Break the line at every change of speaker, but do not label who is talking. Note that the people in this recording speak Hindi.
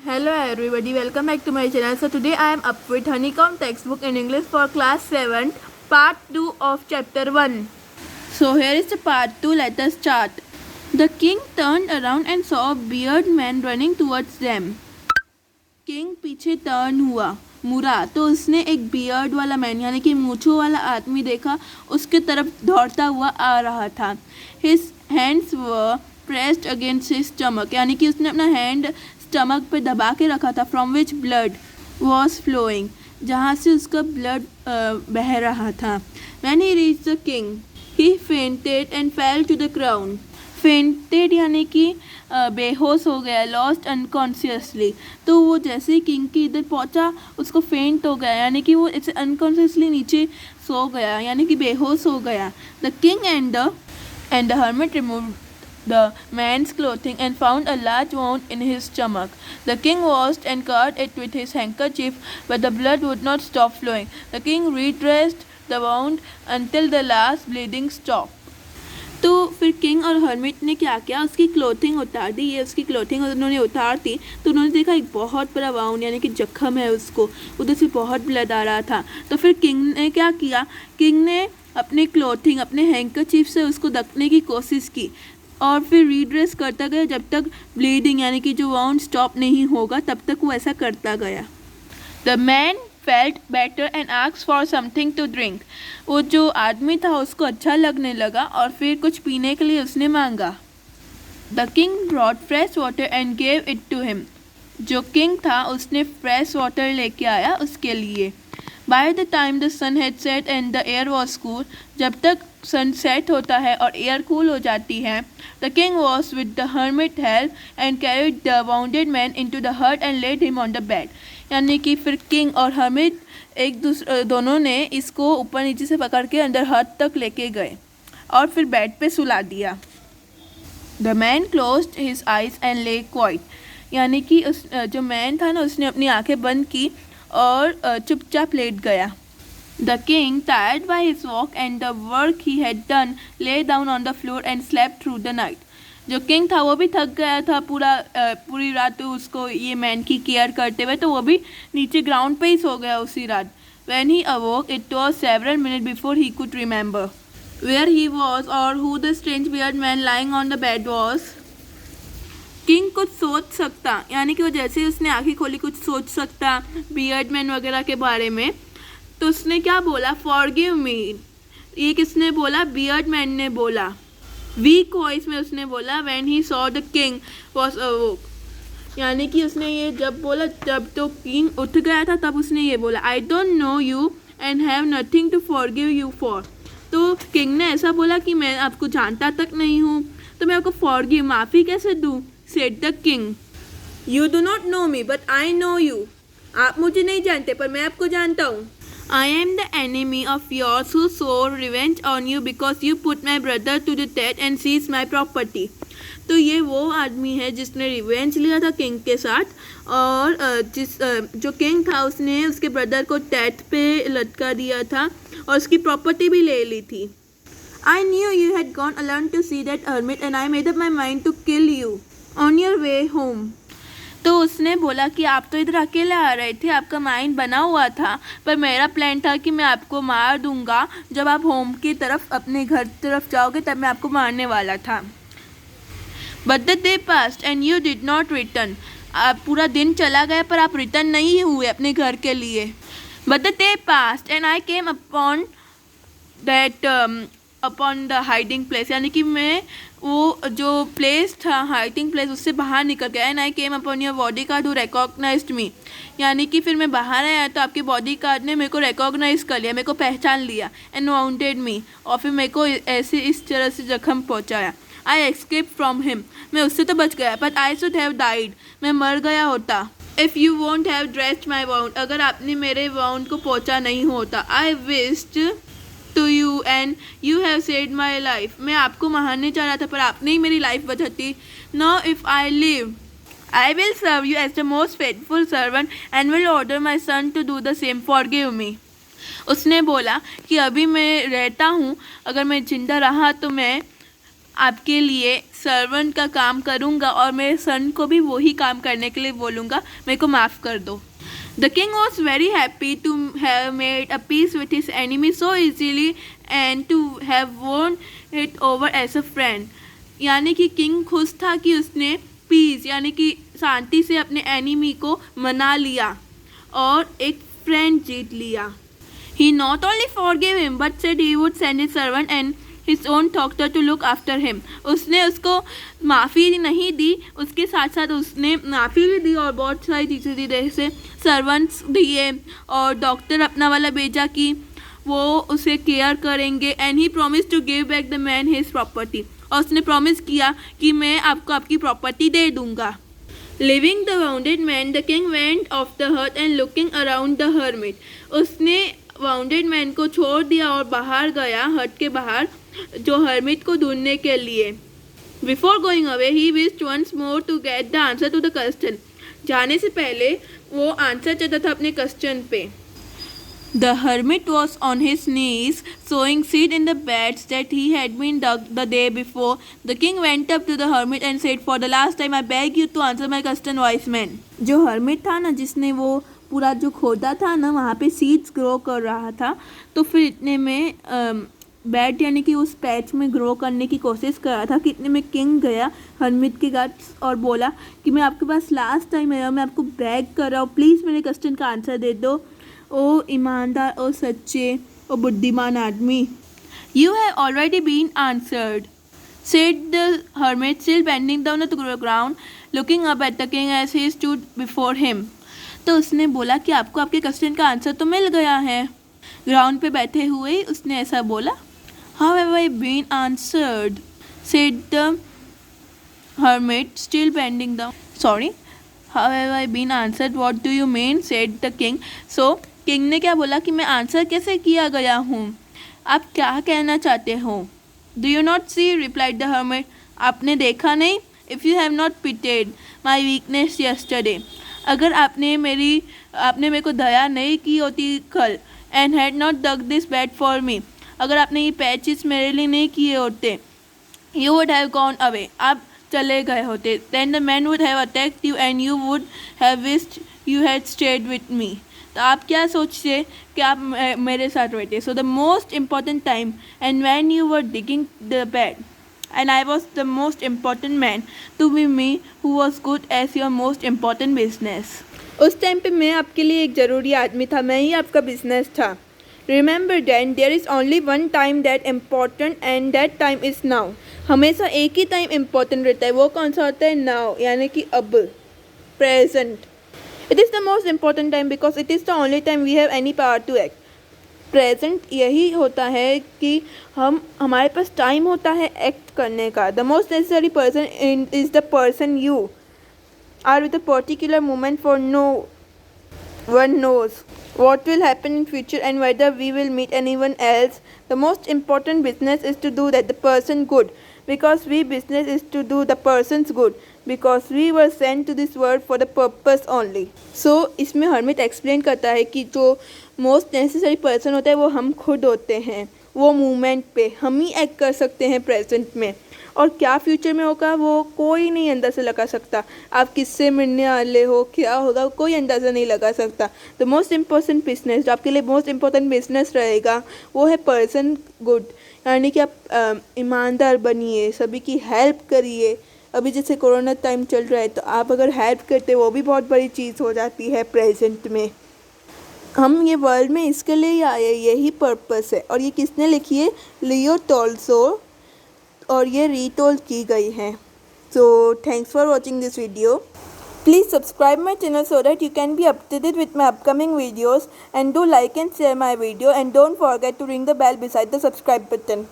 Hello everybody, welcome back to my channel. So today I am up with Honeycomb textbook in English for class 7, part 2 of chapter 1. So here is the part 2, let us start. The king turned around and saw a bearded man running towards them. King पीछे टर्न हुआ, मुड़ा तो उसने एक बियर्ड वाला मैन यानी कि मूछों वाला आदमी देखा, उसके तरफ दौड़ता हुआ आ रहा था. His hands were pressed against his stomach यानी कि उसने अपना हैंड स्टमक पे दबा के रखा था. From which blood was flowing, जहाँ से उसका ब्लड बह रहा था. When he reach the king he fainted and fell to the ground. Fainted यानी कि बेहोश हो गया, लॉस्ट अनकॉन्शियसली. तो वो जैसे ही किंग के इधर पहुंचा उसको फेंट हो गया यानी कि वो ऐसे अनकॉन्शियसली नीचे सो गया यानी कि बेहोश हो गया. The king and the hermit removed the man's clothing and found a large wound in his stomach. The king washed and covered it with his handkerchief, but the blood would not stop flowing. The king redressed the wound until the last bleeding stopped. तो फिर किंग और हर्मिट ने क्या किया, उसकी क्लोथिंग उतार दी. ये उसकी क्लोथिंग उन्होंने उतार दी तो उन्होंने देखा एक बहुत बड़ा वाउंड यानी कि जख्म है उसको, उधर से बहुत ब्लड आ रहा था. तो फिर किंग ने क्या किया, किंग ने अपने क्लोथिंग अपने हैंकरचीफ से उसको ढकने की कोशिश की और फिर रीड्रेस करता गया जब तक ब्लीडिंग यानी कि जो वाउंड स्टॉप नहीं होगा तब तक वो ऐसा करता गया. The man felt better and asked for something to drink. वो जो आदमी था उसको अच्छा लगने लगा और फिर कुछ पीने के लिए उसने मांगा. The king brought fresh water and gave it to him. जो किंग था उसने फ्रेश वाटर लेके आया उसके लिए. By the time the sun had set and the air was cool. जब तक सन सेट होता है और एयर कूल हो जाती है, the king was with the hermit help and carried the wounded man into the hut and laid him on the bed. यानी कि फिर किंग और हर्मिट एक दूसरे दोनों ने इसको ऊपर नीचे से पकड़ के अंदर हट तक लेके गए और फिर बेड पे सुला दिया. The man closed his eyes and ले क्वाइट. यानी कि उस जो मैन था ना उसने अपनी आंखें बंद की और चुपचाप लेट गया. The king tired by his walk and the work he had done lay down on the floor and slept through the night. जो किंग था वो भी थक गया था पूरी रात उसको ये मैन की केयर करते हुए, तो वो भी नीचे ग्राउंड पे ही सो गया उसी रात. When he awoke it was several minute before he could remember where he was और who the strange beard man lying on the bed was. King कुछ सोच सकता यानी कि वो जैसे ही उसने आंखें खोली कुछ सोच सकता बियर्ड मैन वगैरह के बारे में. तो उसने क्या बोला, फॉरगिव मी. ये किसने बोला, बियर्ड मैन ने बोला. वीक वॉइस में उसने बोला when he saw the king was अवोक. यानी कि उसने ये जब बोला जब तो किंग उठ गया था तब उसने ये बोला, I don't know you and have nothing to forgive you for. तो किंग ने ऐसा बोला कि मैं आपको जानता तक नहीं हूँ तो मैं आपको फॉरगिव माफ़ी कैसे दूँ. Said the king, you do not know me but I know you. आप मुझे नहीं जानते पर मैं आपको जानता हूँ. I am the enemy of yours who swore revenge on you because you put my brother to the death and seized my property. तो ये वो आदमी है जिसने रिवेंज लिया था किंग के साथ और जो किंग था उसने उसके ब्रदर को डेथ पे लटका दिया था और उसकी प्रॉपर्टी भी ले ली थी. I knew you had gone alone to see that hermit and I made up my mind to kill you on your way home. तो उसने बोला कि आप तो इधर अकेले आ रहे थे, आपका माइंड बना हुआ था, पर मेरा प्लान था कि मैं आपको मार दूंगा जब आप होम की तरफ अपने घर तरफ जाओगे तब मैं आपको मारने वाला था. But the day past and you did not return. आप पूरा दिन चला गया पर आप रिटर्न नहीं हुए अपने घर के लिए. But the day past and I came upon that upon the hiding place. यानी कि मैं वो जो प्लेस था हाइडिंग प्लेस उससे बाहर निकल गया. And I came upon your bodyguard who recognised me. यानी कि फिर मैं बाहर आया तो आपके बॉडी गार्ड ने मेरे को रिकॉग्नाइज कर लिया, मेरे को पहचान लिया. एंड वाउंडेड मी और फिर मेरे को ऐसे इस तरह से जख्म पहुँचाया. I escape from him. मैं उससे तो बच गया but I should have died. मैं मर गया होता. If you won't have dressed my wound. अगर आपने मेरे वाउंड को पहुँचा नहीं होता. I wished to you and you have saved my life. मैं आपको मारने चाह रहा था पर आपने ही मेरी लाइफ बचाती. Now if I live I will serve you as the most faithful servant and will order my son to do the same. Forgive me. उसने बोला कि अभी मैं रहता हूँ, अगर मैं जिंदा रहा तो मैं आपके लिए सर्वेंट का काम करूँगा और मेरे सन को भी वही काम करने के लिए बोलूँगा, मेरे को माफ़ कर दो। The king was very happy to have made a peace with his enemy so easily and to have won it over as a friend. यानी कि किंग खुश था कि उसने पीस यानी कि शांति से अपने एनिमी को मना लिया और एक फ्रेंड जीत लिया। He not only forgave him but said he would send his servant and his own doctor to look after him. उसने उसको माफ़ी नहीं दी, उसके साथ साथ उसने माफ़ी भी दी और बहुत सारी चीज़ें दी, जैसे सर्वेंट्स दिए और डॉक्टर अपना वाला भेजा कि वो उसे केयर करेंगे। And he promise to give back the man his property, और उसने प्रॉमिस किया कि मैं आपको आपकी प्रॉपर्टी दे दूँगा। Leaving the wounded man, the king went off the hut and looking around the hermit. उसने वाउंडेड मैन को छोड़ दिया और बाहर गया, हट के बाहर, जो हर्मिट को ढूंढने के लिए। Before going away he wished once more to get the answer to the question. जाने से पहले वो आंसर चाहता था अपने क्वेश्चन पे। The hermit was on his knees, sowing seed in the beds that he had been dug the day before. The king went up to the hermit and said, "For the last time, I beg you to answer my question, wise man." जो hermit था ना, जिसने वो पूरा जो खोदा था ना, वहाँ पे सीड्स ग्रो कर रहा था, तो फिर इतने में बेड यानी कि उस पैच में ग्रो करने की कोशिश कर रहा था कि इतने में किंग गया हर्मिट के गार्ड्स और बोला कि मैं आपके पास लास्ट टाइम आया, मैं आपको बेग कर रहा हूँ, प्लीज़ मेरे क्वेश्चन का आंसर दे दो, ओ ईमानदार, ओ सच्चे, ओ बुद्धिमान आदमी। You have already been answered, said the hermit, still bending down to the ground, looking up at the king as he stood before him. तो उसने बोला कि आपको आपके क्वेश्चन का आंसर तो मिल गया है। ग्राउंड पे बैठे हुए ही उसने ऐसा बोला। How have I been answered? said the hermit, still bending down. Sorry, how have I been answered? What do you mean? said the king. So king ने क्या बोला कि मैं आंसर कैसे किया गया हूँ, आप क्या कहना चाहते हो? Do you not see? replied the hermit. आपने देखा नहीं? If you have not pitied my weakness yesterday. अगर आपने मेरे को दया नहीं की होती कल, and had not dug this bed for me, अगर आपने ये पैचेस मेरे लिए नहीं किए होते, you would have gone away, आप चले गए होते, then the man would have attacked you and you would have wished you had stayed with me. तो आप क्या सोचते कि आप मेरे साथ रहते। So the most important time and when you were digging the bed and I was the most important man to be me who was good as your most important business. उस टाइम पे मैं आपके लिए एक ज़रूरी आदमी था, मैं ही आपका बिजनेस था। Remember then there is only one time that important and that time is now. हमेशा एक ही टाइम इम्पोर्टेंट रहता है, वो कौन सा होता है? now, यानी कि अब, present. It is the most important time because it is the only time we have any power to act. Present यही होता है कि हमारे पास टाइम होता है एक्ट करने का। The most necessary person is the person you are with a particular moment for no one knows what will happen in future and whether we will meet anyone else. The most important business is to do that the person good, because we business is to do the person's good, because we were sent to this world for the purpose only. So इसमें हर्मिट एक्सप्लेन करता है कि जो मोस्ट नेसेसरी पर्सन होता है वो हम खुद होते हैं, वो मोमेंट पे हम ही एक्ट कर सकते हैं प्रेजेंट में, और क्या फ्यूचर में होगा वो कोई नहीं अंदाज़ा लगा सकता। आप किससे मिलने वाले हो, क्या होगा, कोई अंदाज़ा नहीं लगा सकता। द मोस्ट इम्पोर्टेंट बिजनेस, जो आपके लिए मोस्ट इम्पोर्टेंट बिजनेस रहेगा वो है पर्सन गुड, यानी कि आप ईमानदार बनिए, सभी की हेल्प करिए। अभी जैसे कोरोना टाइम चल रहा है तो आप अगर हेल्प करते वो भी बहुत बड़ी चीज़ हो जाती है प्रेजेंट में। हम ये वर्ल्ड में इसके लिए ही आए, यही पर्पस है। और ये किसने लिखी है? लियो टॉल्सो, और ये रीटोल्ड की गई है। So thanks for watching this video. Please subscribe my channel so that you can be updated with my upcoming videos, and do like and share my video, and don't forget to ring the bell beside the subscribe button.